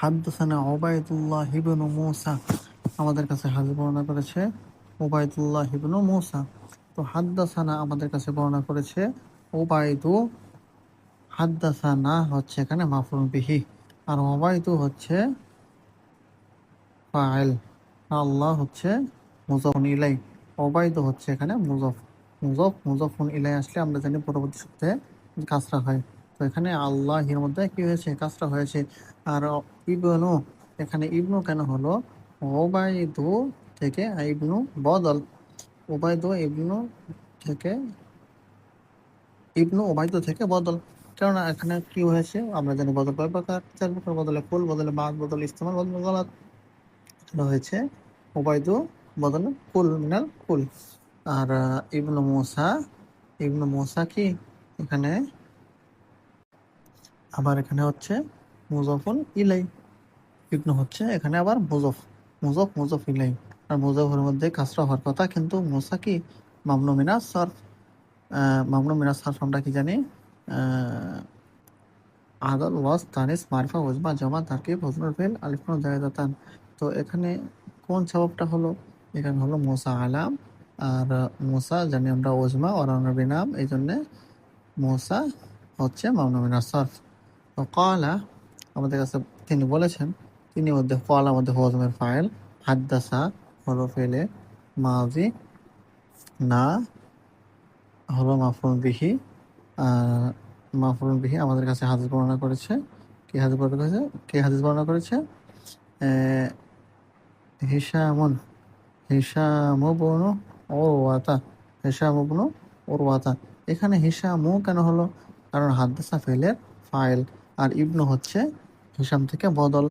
হাদ্দাসানা Ubaidullah ইবনু মুসা, আমাদের কাছে হাদিস বর্ণনা করেছে উবাইদুল্লাহ ইবনু মুসা। তো হাদ্দাসানা আমাদের কাছে বর্ণনা করেছে উবাইদু। হাদ্দাসানা হচ্ছে এখানে মাফউল বিহি, আর উবাইদু হচ্ছে ফাইল, আল্লাহ হচ্ছে মুজাফফুন ইলাই। উবাইদু হচ্ছে এখানে মুজাফফুন ইলাই আসলে আমরা জানি পরবর্তী সূত্রে কাসরা হয়। তো এখানে আল্লাহের মধ্যে কি হয়েছে, কাসরা হয়েছে। আর ইবনু, এখানে ইবনু কেন হলো? ওবায়দু থেকে ইবনু বদল, ওবায়দু ইবনু থেকে ইবনু ওবায়দু থেকে বদল। কেননা এখানে কি হয়েছে আমরা জানি, বদল কয় প্রকার, 4 প্রকার। বদলে কুল, বদলে বাদ, বদলে ইস্তেমাল, বদলে গলাত। এটা হয়েছে ওবায়দু বদলে কুল, মিনাল কুল। আর ইবনু মুসা কি এখানে আবার এখানে হচ্ছে মুজাফফুন ইলাই। ইবনু হচ্ছে এখানে আবার মুজফ ইলাই। আর মুজফের মধ্যে কাসরা হওয়ার কথা, কিন্তু মুসা কি মামনু মিনাস সরফ। মামনু মিনাস সরফ আমরা কি জানি, আদল ওয়াজ তানিস মারিফা ওজমা জমা তারকিব হজনুল ফেল আলিফুন জায়দাতান। তো এখানে কোন সববটা হলো? এখানে হলো মুসা আলাম, আর মুসা জানি আমরা ওজমা আর আরবি নাম, এই জন্যে মুসা হচ্ছে মামনু মিনাস সরফ। তো ক্বালা আমাদের কাছে তিনি বলেছেন, তিনি মধ্যে ক্বালা মধ্যে ওজমের ফাইল, হাদ্দাসা হলো ফেলে মাজি, না হলো মাফউল বিহি। মাফউল বিহি আমাদের কাছে হাদিস বর্ণনা করেছে। কে হাদিস বর্ণনা করেছে? আহ, হিশামুন, হিশাম ইবনু উরওয়াতা, হিশাম ইবনু উরওয়াতা। এখানে হিশামু কেন হলো? কারণ হাদ্দাসা ফেলের ফাইল, আর ইবনু হচ্ছে হিশাম থেকে বদল।